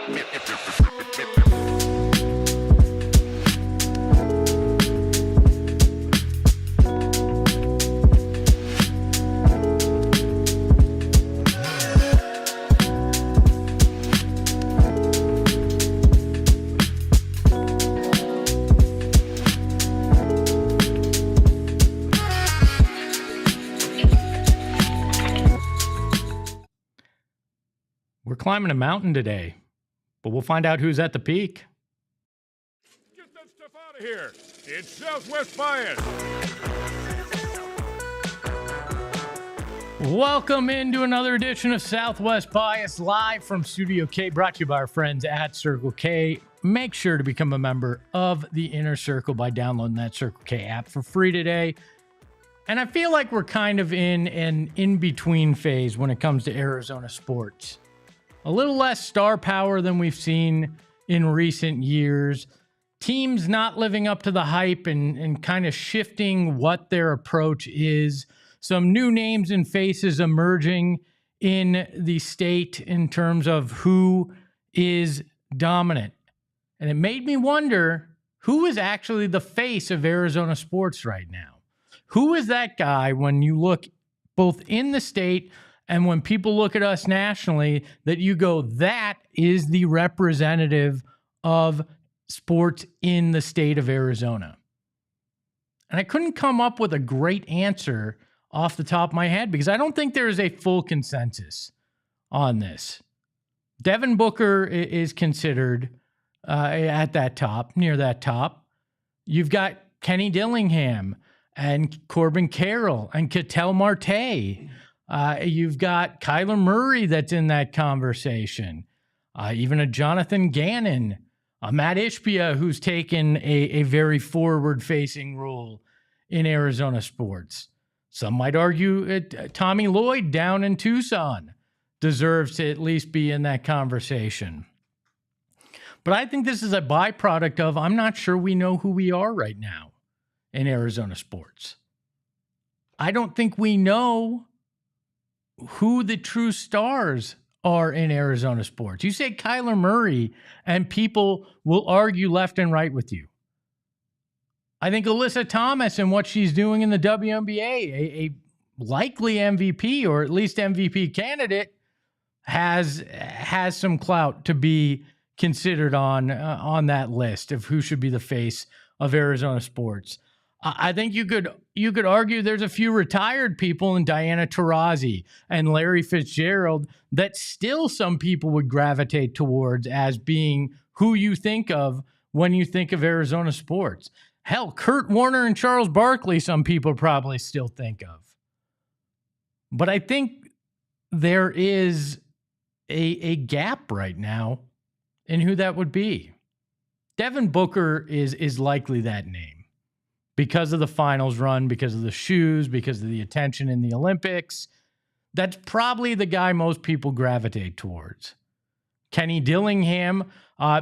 We're climbing a mountain today, but we'll find out who's at the peak. Get that stuff out of here. It's Southwest Bias. Welcome into another edition of Southwest Bias, live from Studio K, brought to you by our friends at Circle K. Make sure to become a member of the Inner Circle by downloading that Circle K app for free today. And I feel like we're kind of in an in-between phase when it comes to Arizona sports. A little less star power than we've seen in recent years. Teams not living up to the hype and kind of shifting what their approach is. Some new names and faces emerging in the state in terms of who is dominant. And it made me wonder, who is actually the face of Arizona sports right now? Who is that guy when you look both in the state and when people look at us nationally, that you go, that is the representative of sports in the state of Arizona? And I couldn't come up with a great answer off the top of my head because I don't think there is a full consensus on this. Devin Booker is considered at that top, near that top. You've got Kenny Dillingham and Corbin Carroll and Ketel Marte. You've got Kyler Murray that's in that conversation. Even a Jonathan Gannon, a Matt Ishbia, who's taken a very forward-facing role in Arizona sports. Some might argue Tommy Lloyd down in Tucson deserves to at least be in that conversation. But I think this is a byproduct of, I'm not sure we know who we are right now in Arizona sports. I don't think we know who the true stars are in Arizona sports. You say Kyler Murray, and people will argue left and right with you. I think Alyssa Thomas and what she's doing in the WNBA, a likely MVP or at least MVP candidate, has some clout to be considered on that list of who should be the face of Arizona sports. I think you could argue there's a few retired people in Diana Taurasi and Larry Fitzgerald that still some people would gravitate towards as being who you think of when you think of Arizona sports. Hell, Kurt Warner and Charles Barkley, some people probably still think of. But I think there is a gap right now in who that would be. Devin Booker is likely that name. Because of the finals run, because of the shoes, because of the attention in the Olympics. That's probably the guy most people gravitate towards. Kenny Dillingham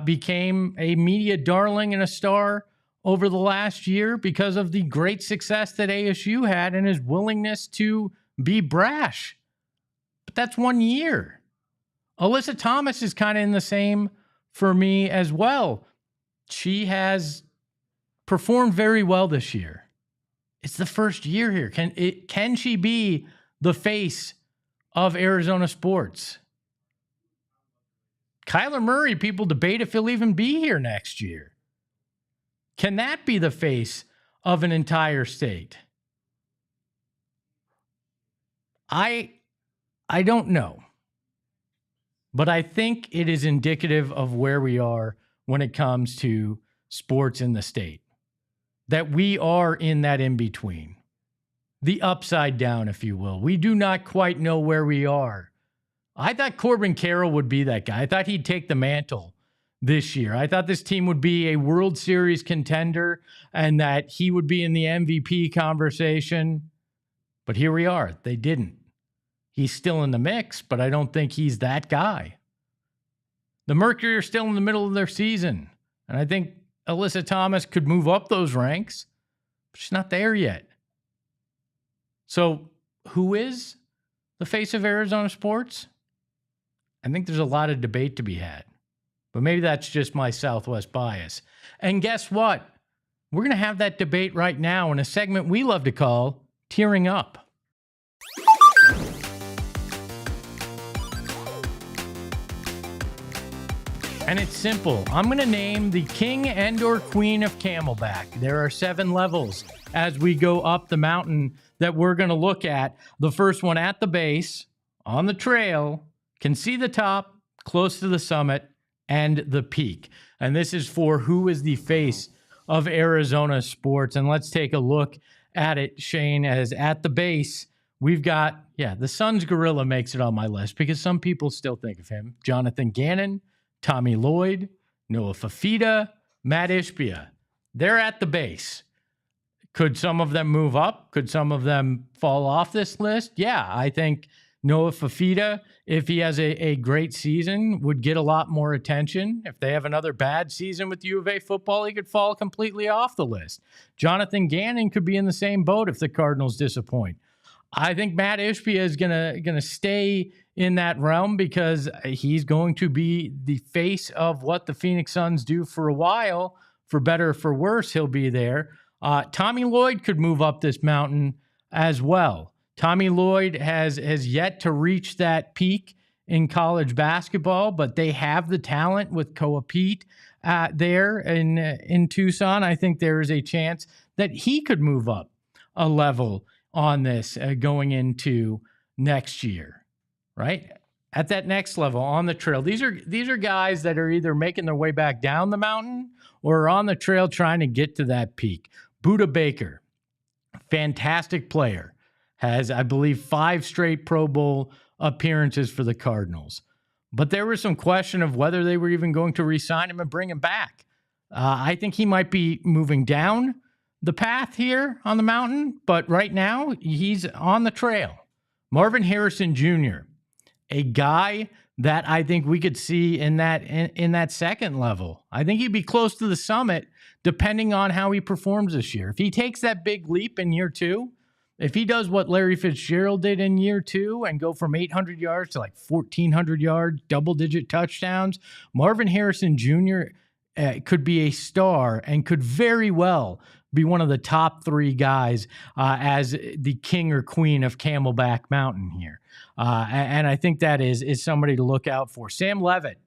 became a media darling and a star over the last year because of the great success that ASU had and his willingness to be brash. But that's 1 year. Alyssa Thomas is kind of in the same for me as well. She has performed very well this year. It's the first year here. Can she be the face of Arizona sports? Kyler Murray, people debate if he'll even be here next year. Can that be the face of an entire state? I don't know. But I think it is indicative of where we are when it comes to sports in the state. That we are in that in-between. The upside down, if you will. We do not quite know where we are. I thought Corbin Carroll would be that guy. I thought he'd take the mantle this year. I thought this team would be a World Series contender and that he would be in the MVP conversation. But here we are. They didn't. He's still in the mix, but I don't think he's that guy. The Mercury are still in the middle of their season. And I think Alyssa Thomas could move up those ranks, but she's not there yet. So who is the face of Arizona sports? I think there's a lot of debate to be had. But maybe that's just my Southwest bias. And guess what? We're going to have that debate right now in a segment we love to call Tearing Up. And it's simple. I'm going to name the king and or queen of Camelback. There are 7 levels as we go up the mountain that we're going to look at. The first one at the base, on the trail, can see the top, close to the summit, and the peak. And this is for who is the face of Arizona sports. And let's take a look at it, Shane, as at the base, we've got, the Suns gorilla makes it on my list because some people still think of him. Jonathan Gannon, Tommy Lloyd, Noah Fafita, Matt Ishbia. They're at the base. Could some of them move up? Could some of them fall off this list? Yeah, I think Noah Fafita, if he has a great season, would get a lot more attention. If they have another bad season with U of A football, he could fall completely off the list. Jonathan Gannon could be in the same boat if the Cardinals disappoint. I think Matt Ishbia is gonna stay in that realm because he's going to be the face of what the Phoenix Suns do for a while. For better or for worse, he'll be there. Tommy Lloyd could move up this mountain as well. Tommy Lloyd has yet to reach that peak in college basketball, but they have the talent with Koa Pete there in Tucson. I think there is a chance that he could move up a level on this going into next year, right? At that next level on the trail. These are guys that are either making their way back down the mountain or are on the trail trying to get to that peak. Budda Baker, fantastic player. Has, I believe, 5 straight Pro Bowl appearances for the Cardinals. But there was some question of whether they were even going to re-sign him and bring him back. I think he might be moving down the path here on the mountain, but right now he's on the trail. Marvin Harrison Jr., a guy that I think we could see in that second level. I think he'd be close to the summit depending on how he performs this year. If he takes that big leap in year 2, if he does what Larry Fitzgerald did in year 2 and go from 800 yards to like 1,400 yards, double-digit touchdowns, Marvin Harrison Jr. Could be a star and could very well be one of the top 3 guys as the king or queen of Camelback Mountain here. And I think that is somebody to look out for. Sam Levitt.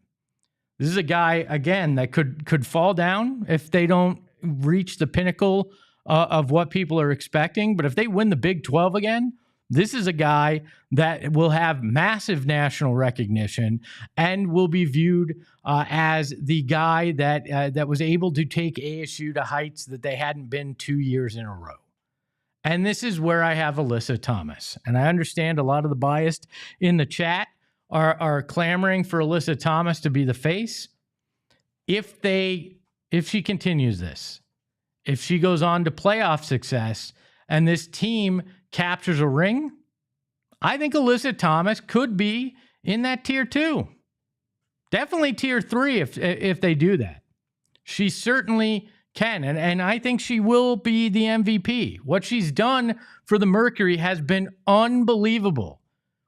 This is a guy, again, that could fall down if they don't reach the pinnacle of what people are expecting. But if they win the Big 12 again, this is a guy that will have massive national recognition and will be viewed as the guy that was able to take ASU to heights that they hadn't been 2 years in a row. And this is where I have Alyssa Thomas. And I understand a lot of the biased in the chat are clamoring for Alyssa Thomas to be the face. If she continues this, if she goes on to playoff success and this team captures a ring, I think Alyssa Thomas could be in that tier 2. Definitely tier 3 if they do that. She certainly can. And I think she will be the MVP. What she's done for the Mercury has been unbelievable.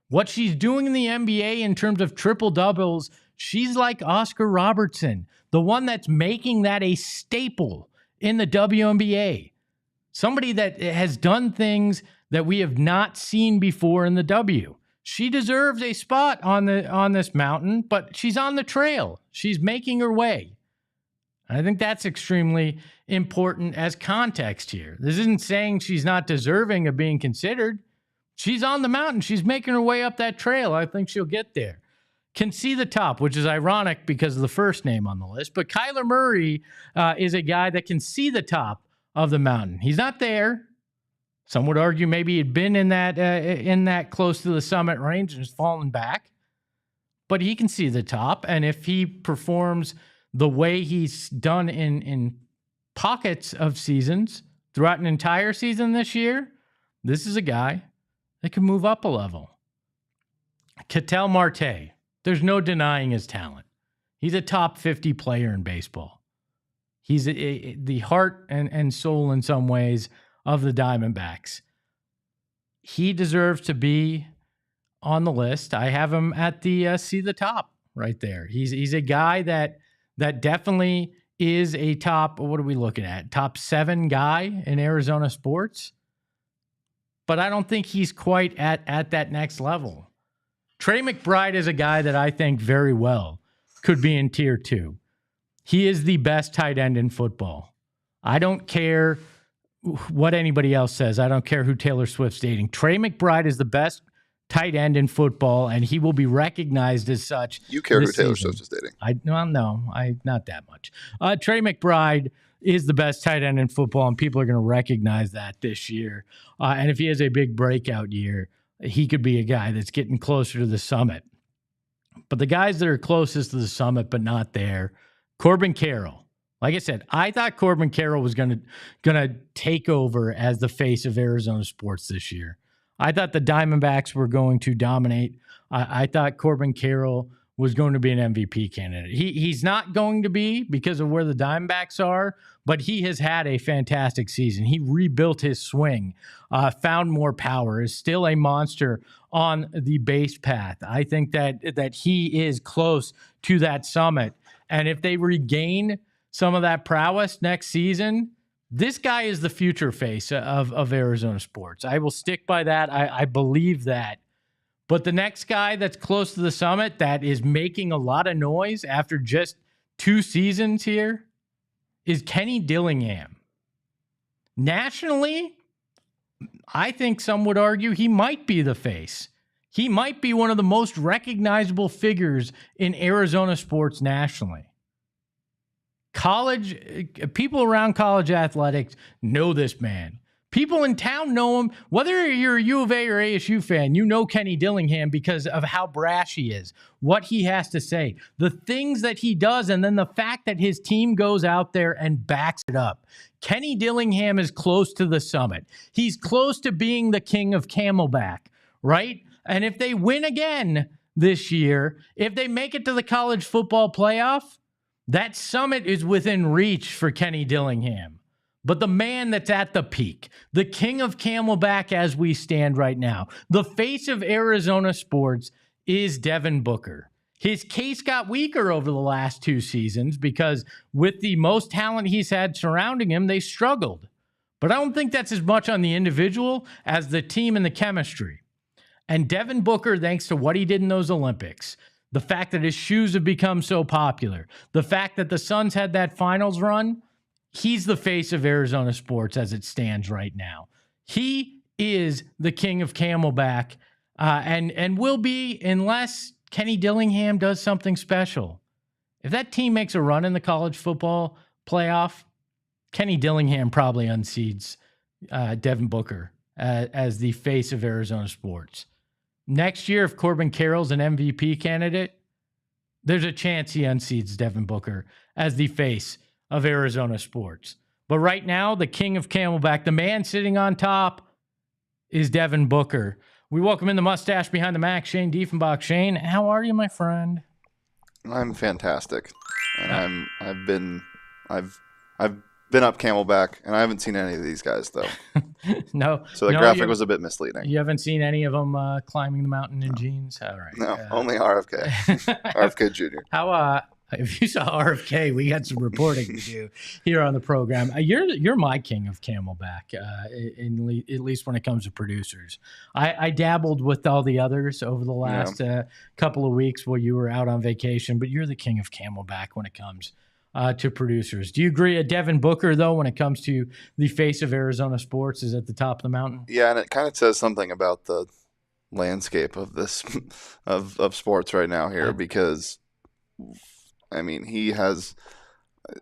What she's doing in the NBA in terms of triple doubles, she's like Oscar Robertson, the one that's making that a staple in the WNBA. Somebody that has done things that we have not seen before in the W. She deserves a spot on this mountain, but she's on the trail. She's making her way. I think that's extremely important as context here. This isn't saying she's not deserving of being considered. She's on the mountain. She's making her way up that trail. I think she'll get there. Can see the top, which is ironic because of the first name on the list. But Kyler Murray is a guy that can see the top of the mountain. He's not there. Some would argue maybe he'd been in that close to the summit range and has fallen back. But he can see the top. And if he performs the way he's done in pockets of seasons throughout an entire season this year, this is a guy that can move up a level. Ketel Marte. There's no denying his talent. He's a top 50 player in baseball. He's the heart and soul in some ways of the Diamondbacks. He deserves to be on the list. I have him at the see the top right there. He's a guy that that definitely is a top, what are we looking at? Top 7 guy in Arizona sports. But I don't think he's quite at that next level. Trey McBride is a guy that I think very well could be in tier 2. He is the best tight end in football. I don't care what anybody else says. I don't care who Taylor Swift's dating. Trey McBride is the best tight end in football, and he will be recognized as such. You care who Taylor Swift is dating? No, not that much. Trey McBride is the best tight end in football, and people are going to recognize that this year. And if he has a big breakout year, he could be a guy that's getting closer to the summit. But the guys that are closest to the summit but not there, Corbin Carroll. Like I said, I thought Corbin Carroll was gonna take over as the face of Arizona sports this year. I thought the Diamondbacks were going to dominate. I thought Corbin Carroll was going to be an MVP candidate. He's not going to be because of where the Diamondbacks are, but he has had a fantastic season. He rebuilt his swing, found more power, is still a monster on the base path. I think that he is close to that summit. And if they regain some of that prowess next season, this guy is the future face of Arizona sports. I will stick by that. I believe that. But the next guy that's close to the summit that is making a lot of noise after just 2 seasons here is Kenny Dillingham. Nationally, I think some would argue he might be the face. He might be one of the most recognizable figures in Arizona sports nationally. People around college athletics know this man. People in town know him. Whether you're a U of A or ASU fan, you know Kenny Dillingham because of how brash he is, what he has to say, the things that he does, and then the fact that his team goes out there and backs it up. Kenny Dillingham is close to the summit. He's close to being the king of Camelback, right? And if they win again this year, if they make it to the college football playoff, that summit is within reach for Kenny Dillingham. But the man that's at the peak, the king of Camelback as we stand right now, the face of Arizona sports is Devin Booker. His case got weaker over the last 2 seasons because with the most talent he's had surrounding him, they struggled. But I don't think that's as much on the individual as the team and the chemistry. And Devin Booker, thanks to what he did in those Olympics, the fact that his shoes have become so popular, the fact that the Suns had that finals run, he's the face of Arizona sports as it stands right now. He is the king of Camelback and will be unless Kenny Dillingham does something special. If that team makes a run in the college football playoff, Kenny Dillingham probably unseats Devin Booker as the face of Arizona sports. Next year, if Corbin Carroll's an MVP candidate, there's a chance he unseats Devin Booker as the face of Arizona sports. But right now, the king of Camelback, the man sitting on top, is Devin Booker. We welcome in the mustache behind the Mac, Shane Diefenbach. Shane, how are you, my friend? I'm fantastic, and I've been up Camelback, and I haven't seen any of these guys though. No. So the graphic was a bit misleading. You haven't seen any of them climbing the mountain in jeans? All right. No, only RFK. RFK Jr. How if you saw RFK, we got some reporting to do here on the program. You're my king of Camelback, at least when it comes to producers. I dabbled with all the others over the last couple of weeks while you were out on vacation, but you're the king of Camelback when it comes to producers. Do you agree? Devin Booker, though, when it comes to the face of Arizona sports, is at the top of the mountain? Yeah, and it kind of says something about the landscape of this of sports right now here, because I mean, he has,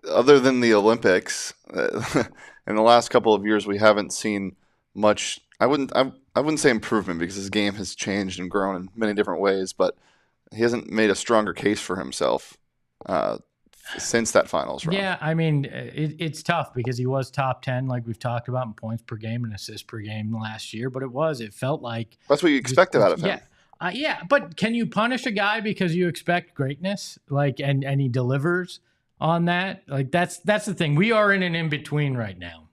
other than the Olympics, in the last couple of years, we haven't seen much. I wouldn't say improvement, because his game has changed and grown in many different ways, but he hasn't made a stronger case for himself since that finals run. Yeah, I mean, it's tough because he was top 10, like we've talked about, in points per game and assists per game last year, but it felt like that's what you expected out of him. Yeah. Yeah, but can you punish a guy because you expect greatness, and he delivers on that? Like that's the thing. We are in an in-between right now.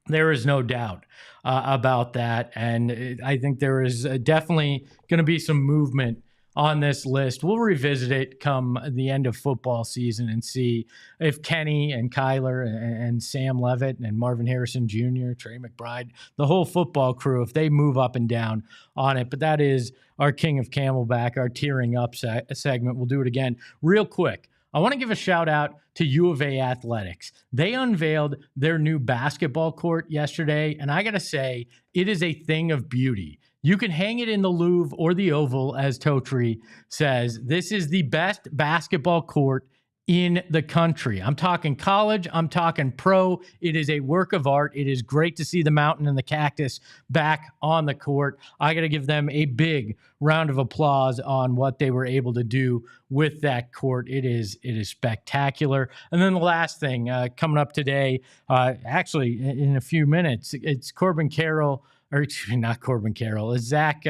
There is no doubt about that, and I think there is definitely going to be some movement on this list. We'll revisit it come the end of football season and see if Kenny and Kyler and Sam Levitt and Marvin Harrison Jr., Trey McBride, the whole football crew, if they move up and down on it. But that is our King of Camelback, our tearing up segment. We'll do it again real quick. I want to give a shout out to U of A Athletics. They unveiled their new basketball court yesterday, and I got to say, it is a thing of beauty. You can hang it in the Louvre or the Oval, as Totri says. This is the best basketball court in the country. I'm talking college. I'm talking pro. It is a work of art. It is great to see the mountain and the cactus back on the court. I got to give them a big round of applause on what they were able to do with that court. It is spectacular. And then the last thing coming up today, actually in a few minutes, it's Corbin Carroll. Or excuse me, not Corbin Carroll. It's Zach,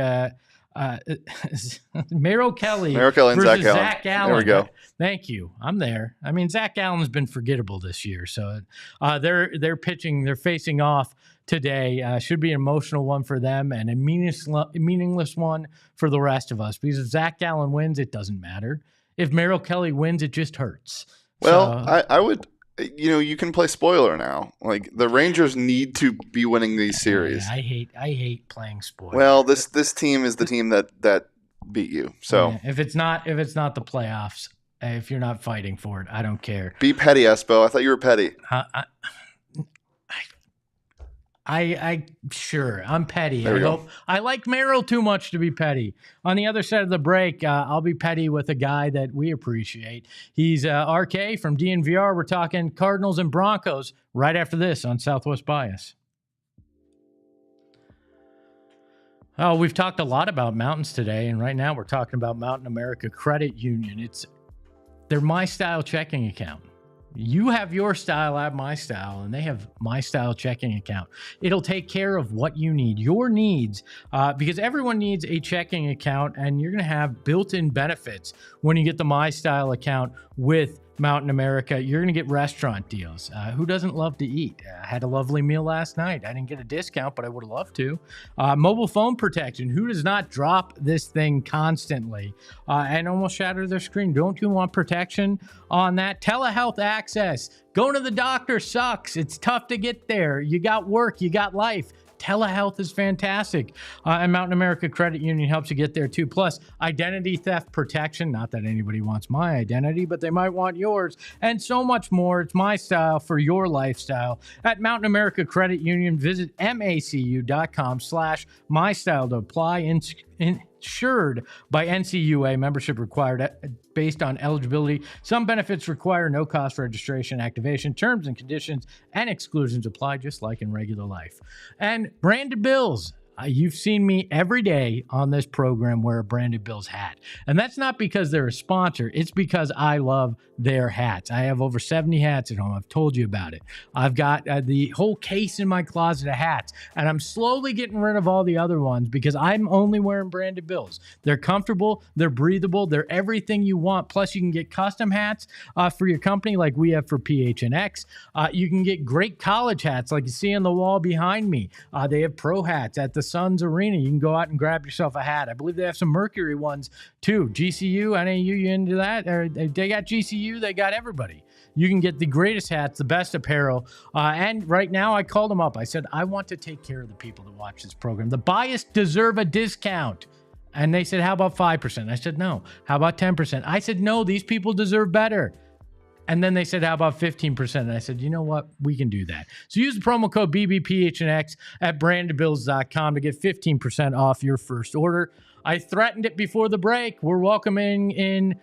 Merrill Kelly versus Zach Allen. There we go. Thank you. I'm there. I mean, Zach Allen's been forgettable this year, so they're pitching. They're facing off today. Should be an emotional one for them and a meaningless one for the rest of us. Because if Zach Allen wins, it doesn't matter. If Merrill Kelly wins, it just hurts. Well, so, I would. You can play spoiler now. Like, the Rangers need to be winning these series. I hate playing spoiler. Well, this team is the team that beat you. So if it's not the playoffs, if you're not fighting for it, I don't care. Be petty, Espo. I thought you were petty. Sure, I'm petty. Go. I like Merrill too much to be petty. On the other side of the break, I'll be petty with a guy that we appreciate. He's RK from DNVR. We're talking Cardinals and Broncos right after this on Southwest Bias. Oh, we've talked a lot about mountains today, and right now we're talking about Mountain America Credit Union. It's their MyStyle Checking Account. You have your style at MyStyle, and they have MyStyle Checking Account. It'll take care of what you need, your needs, because everyone needs a checking account, and you're going to have built-in benefits when you get the MyStyle account with Mountain America. You're going to get restaurant deals. Who doesn't love to eat? I had a lovely meal last night. I didn't get a discount, but I would have loved to. Mobile phone protection. Who does not drop this thing constantly and almost shatter their screen? Don't you want protection on that? Telehealth access. Going to the doctor sucks. It's tough to get there. You got work. You got life. Telehealth is fantastic. And Mountain America Credit Union helps you get there too. Plus, identity theft protection. Not that anybody wants my identity, but they might want yours. And so much more. It's MyStyle for your lifestyle. At Mountain America Credit Union, visit macu.com/MyStyle to apply. Insured by NCUA, membership required based on eligibility. Some benefits require no cost registration, activation. Terms and conditions and exclusions apply, just like in regular life. And branded bills. You've seen me every day on this program wear a Branded Bills hat. And that's not because they're a sponsor. It's because I love their hats. I have over 70 hats at home. I've told you about it. I've got the whole case in my closet of hats. And I'm slowly getting rid of all the other ones because I'm only wearing Branded Bills. They're comfortable. They're breathable. They're everything you want. Plus, you can get custom hats for your company like we have for PHNX. You can get great college hats like you see on the wall behind me. They have pro hats at the Suns Arena. You can go out and grab yourself a hat. I believe they have some Mercury ones too. GCU, NAU, you into that? Or they got GCU, they got everybody. You can get the greatest hats, the best apparel. And right now I called them up. I said, I want to take care of the people that watch this program. The biased deserve a discount. And they said, how about 5%? I said, no. How about 10%? I said, no, these people deserve better. And then they said, how about 15%? And I said, you know what? We can do that. So use the promo code BBPHNX at brandedbills.com to get 15% off your first order. I threatened it before the break. We're welcoming in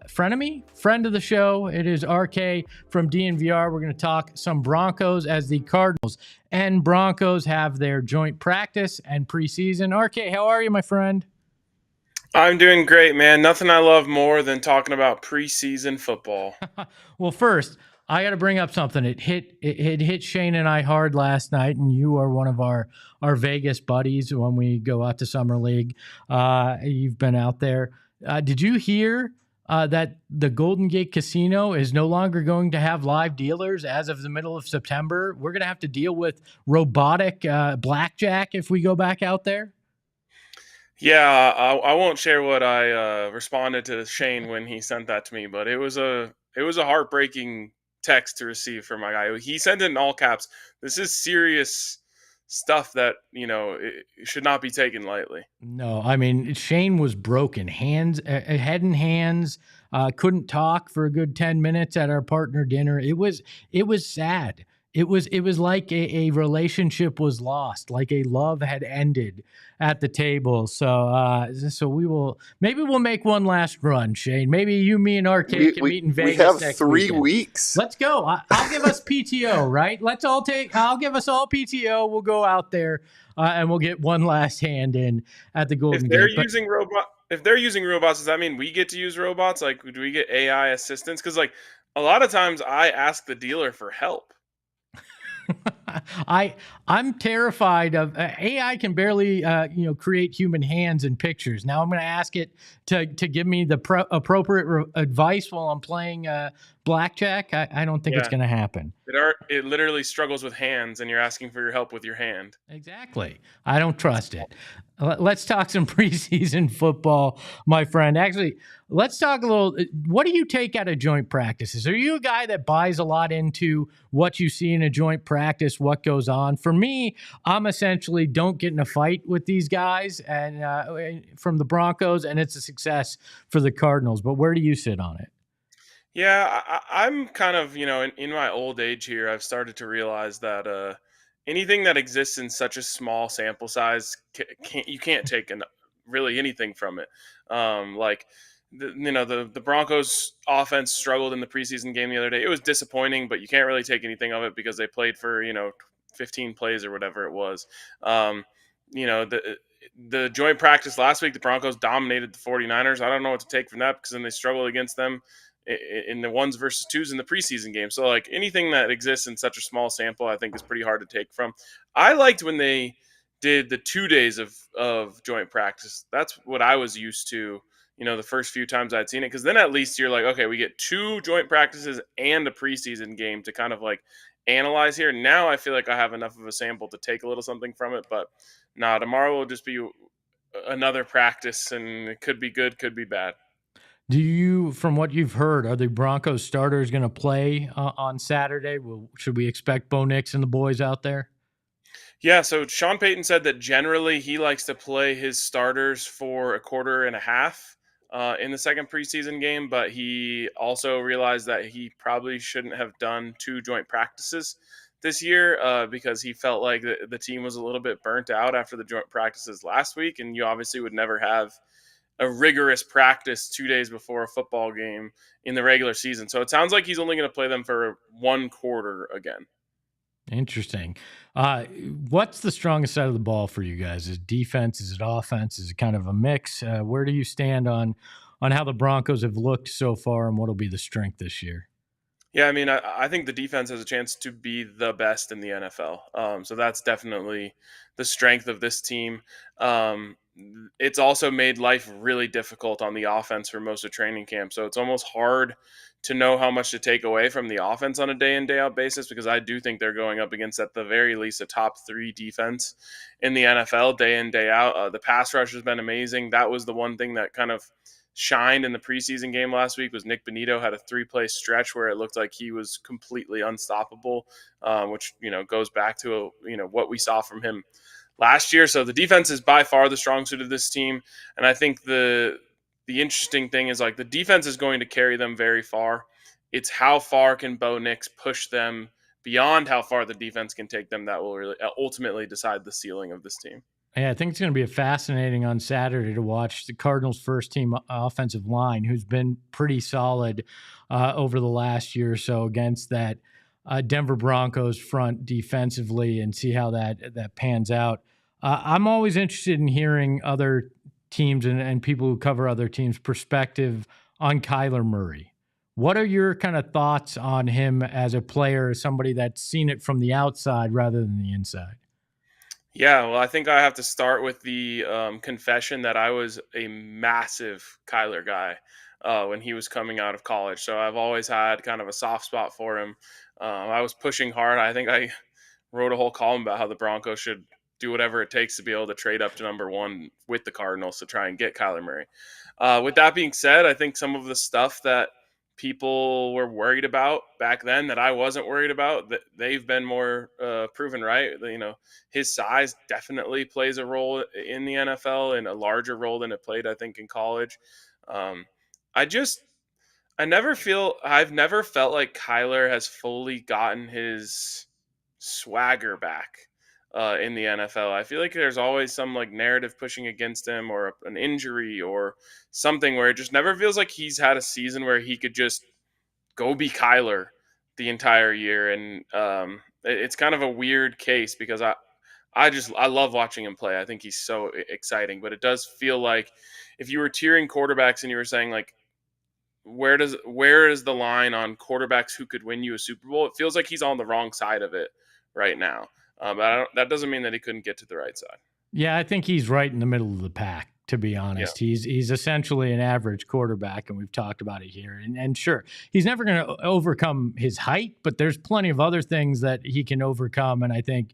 friend of the show. It is RK from DNVR. We're going to talk some Broncos as the Cardinals and Broncos have their joint practice and preseason. RK, how are you, my friend? I'm doing great, man. Nothing I love more than talking about preseason football. Well, first, I got to bring up something. It hit Shane and I hard last night, and you are one of our Vegas buddies when we go out to Summer League. You've been out there. Did you hear that the Golden Gate Casino is no longer going to have live dealers as of the middle of September? We're going to have to deal with robotic blackjack if we go back out there? Yeah, I won't share what I responded to Shane when he sent that to me, but it was a heartbreaking text to receive from my guy. He sent it in all caps. This is serious stuff that it should not be taken lightly. No, I mean Shane was broken, head and hands. Couldn't talk for a good 10 minutes at our partner dinner. It was sad. It was like a relationship was lost, like a love had ended at the table. So maybe we'll make one last run, Shane. Maybe you, me, and RK can meet in We Vegas have next 3 weekend. weeks. Let's go. I'll give us PTO, right? I'll give us all PTO. We'll go out there and we'll get one last hand in at the If Golden they're Gate. But using robots, does that mean we get to use robots? Like, do we get AI assistance? Because a lot of times I ask the dealer for help. I'm terrified of AI. Can barely create human hands and pictures. Now I'm going to ask it to give me the appropriate advice while I'm playing blackjack. I don't think it's Yeah, going to happen. it literally struggles with hands, and you're asking for your help with your hand. Exactly. I don't trust it. Let's talk some preseason football, my friend. Actually, let's talk a little. What do you take out of joint practices? Are you a guy that buys a lot into what you see in a joint practice, what goes on? For me, I'm essentially don't get in a fight with these guys and from the Broncos, and it's a success for the Cardinals. But where do you sit on it? Yeah, I'm kind of, in my old age here, I've started to realize that anything that exists in such a small sample size, you can't take really anything from it. Like, the Broncos offense struggled in the preseason game the other day. It was disappointing, but you can't really take anything of it because they played for, 15 plays or whatever it was. Um, the joint practice last week, the Broncos dominated the 49ers. I don't know what to take from that because then they struggled against them in the ones versus twos in the preseason game. So like anything that exists in such a small sample, I think is pretty hard to take from. I liked when they did the 2 days of joint practice. That's what I was used to, the first few times I'd seen it. Cause then at least you're like, okay, we get 2 joint practices and a preseason game to kind of like analyze here. Now I feel like I have enough of a sample to take a little something from it, but tomorrow will just be another practice and it could be good, could be bad. From what you've heard, are the Broncos starters going to play on Saturday? Should we expect Bo Nix and the boys out there? Yeah, so Sean Payton said that generally he likes to play his starters for a quarter and a half in the second preseason game, but he also realized that he probably shouldn't have done 2 joint practices this year because he felt like the team was a little bit burnt out after the joint practices last week, and you obviously would never have a rigorous practice 2 days before a football game in the regular season. So it sounds like he's only going to play them for 1 quarter again. Interesting. What's the strongest side of the ball for you guys? Is it defense? Is it offense? Is it kind of a mix? Where do you stand on how the Broncos have looked so far, and what'll be the strength this year? Yeah, I mean, I think the defense has a chance to be the best in the NFL. So that's definitely the strength of this team. It's also made life really difficult on the offense for most of training camp. So it's almost hard to know how much to take away from the offense on a day in, day out basis because I do think they're going up against, at the very least, a top 3 defense in the NFL day in, day out. The pass rush has been amazing. That was the one thing that kind of shined in the preseason game last week was Nick Bonito had a 3-play stretch where it looked like he was completely unstoppable, which goes back to what we saw from him last year. So the defense is by far the strong suit of this team, and I think the interesting thing is like the defense is going to carry them very far. It's how far can Bo Nix push them beyond how far the defense can take them that will really ultimately decide the ceiling of this team. Yeah, I think it's going to be fascinating on Saturday to watch the Cardinals' first team offensive line, who's been pretty solid over the last year or so against that Denver Broncos front defensively, and see how that pans out. I'm always interested in hearing other teams and people who cover other teams' perspective on Kyler Murray. What are your kind of thoughts on him as a player, as somebody that's seen it from the outside rather than the inside? Yeah, well, I think I have to start with the confession that I was a massive Kyler guy when he was coming out of college. So I've always had kind of a soft spot for him. I was pushing hard. I think I wrote a whole column about how the Broncos should do whatever it takes to be able to trade up to number 1 with the Cardinals to try and get Kyler Murray. With that being said, I think some of the stuff that people were worried about back then that I wasn't worried about, that they've been more proven right. His size definitely plays a role in the NFL, and a larger role than it played, I think, in college. I've never felt like Kyler has fully gotten his swagger back in the NFL. I feel like there's always some like narrative pushing against him, or an injury or something, where it just never feels like he's had a season where he could just go be Kyler the entire year. And it's kind of a weird case, because I love watching him play. I think he's so exciting, but it does feel like if you were tiering quarterbacks and you were saying like, where is the line on quarterbacks who could win you a Super Bowl? It feels like he's on the wrong side of it right now. But that doesn't mean that he couldn't get to the right side. Yeah, I think he's right in the middle of the pack, to be honest. Yeah. He's essentially an average quarterback, and we've talked about it here. And sure, he's never going to overcome his height, but there's plenty of other things that he can overcome, and I think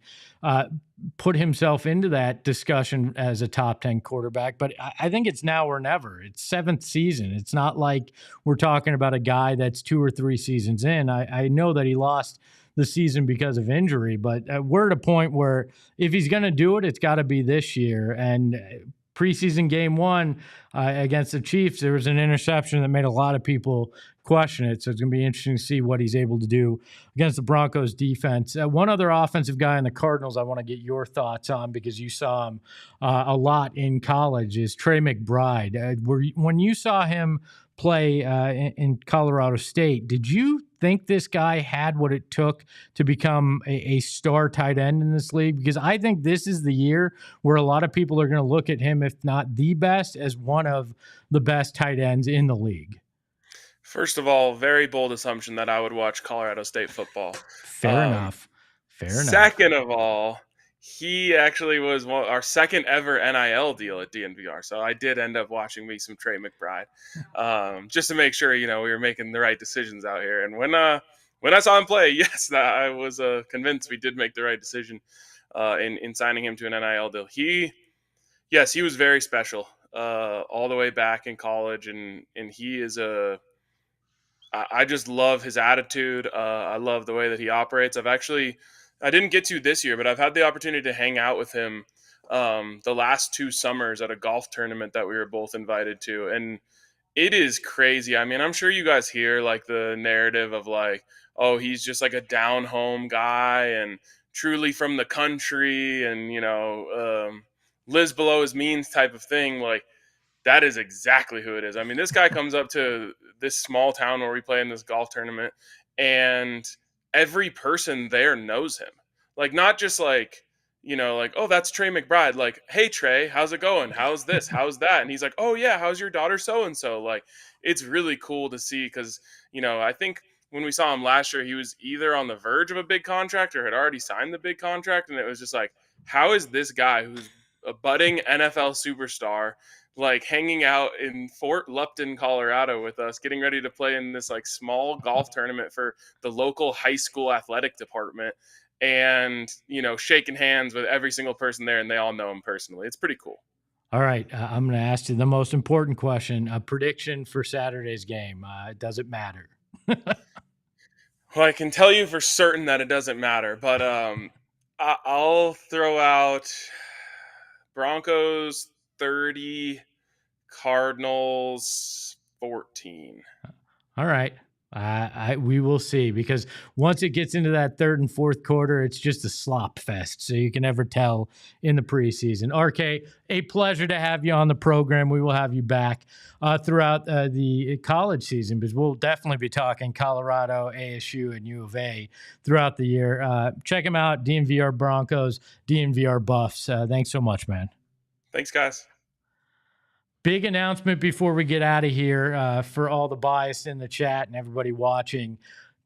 put himself into that discussion as a top 10 quarterback. But I think it's now or never. It's 7th season. It's not like we're talking about a guy that's 2 or 3 seasons in. I know that he lost the season because of injury, but we're at a point where if he's going to do it, it's got to be this year. And preseason game 1 against the Chiefs, there was an interception that made a lot of people question it. So it's going to be interesting to see what he's able to do against the Broncos defense. One other offensive guy in the Cardinals I want to get your thoughts on, because you saw him a lot in college, is Trey McBride. When you saw him play in Colorado State, did you think this guy had what it took to become a star tight end in this league? Because I think this is the year where a lot of people are going to look at him, if not the best, as one of the best tight ends in the league. First of all, very bold assumption that I would watch Colorado State football. Fair enough. Second of all, he actually was our second ever NIL deal at DNVR. So I did end up watching me some Trey McBride, just to make sure, we were making the right decisions out here. And when I saw him play, yes, I was convinced we did make the right decision in signing him to an NIL deal. He was very special all the way back in college. And he is I just love his attitude. I love the way that he operates. I didn't get to this year, but I've had the opportunity to hang out with him the last 2 summers at a golf tournament that we were both invited to. And it is crazy. I mean, I'm sure you guys hear like the narrative of like, oh, he's just like a down home guy and truly from the country and, lives below his means type of thing. Like, that is exactly who it is. I mean, this guy comes up to this small town where we play in this golf tournament, and every person there knows him. Like, not just like, like, oh, that's Trey McBride. Like, hey, Trey, how's it going? How's this? How's that? And he's like, oh, yeah, how's your daughter so-and-so? Like, it's really cool to see because, I think when we saw him last year, he was either on the verge of a big contract or had already signed the big contract. And it was just like, how is this guy who's a budding NFL superstar like hanging out in Fort Lupton, Colorado with us, getting ready to play in this like small golf tournament for the local high school athletic department and, shaking hands with every single person there, and they all know him personally. It's pretty cool. All right. I'm going to ask you the most important question, a prediction for Saturday's game. Does it matter? Well, I can tell you for certain that it doesn't matter, but I'll throw out Broncos 30, Cardinals 14. All right. We will see, because once it gets into that 3rd and 4th quarter, it's just a slop fest. So you can never tell in the preseason. RK, a pleasure to have you on the program. We will have you back throughout the college season, because we'll definitely be talking Colorado, ASU, and U of A throughout the year. Check them out, DNVR Broncos, DNVR Buffs. Thanks so much, man. Thanks, guys. Big announcement before we get out of here for all the bias in the chat and everybody watching.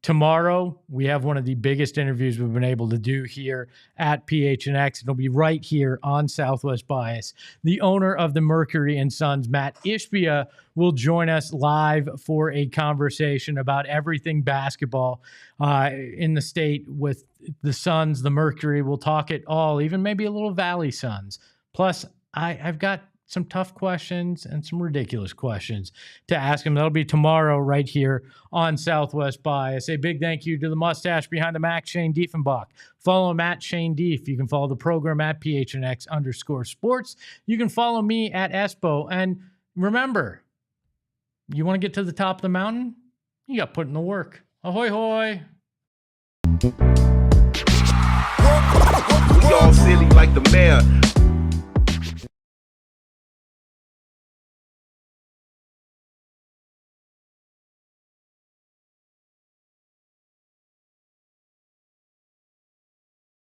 Tomorrow, we have one of the biggest interviews we've been able to do here at PHNX. It'll be right here on Southwest Bias. The owner of the Mercury and Sons, Matt Ishbia, will join us live for a conversation about everything basketball in the state with the Suns, the Mercury. We'll talk it all, even maybe a little Valley Suns. Plus, I've got some tough questions and some ridiculous questions to ask him. That'll be tomorrow right here on Southwest Bias. A big thank you to the mustache behind the Mac, Shane Diefenbach. Follow him at Shane Dief. You can follow the program at PHNX_sports. You can follow me at Espo. And remember, you want to get to the top of the mountain? You got to put in the work. Ahoy, hoy. We all silly like the mayor.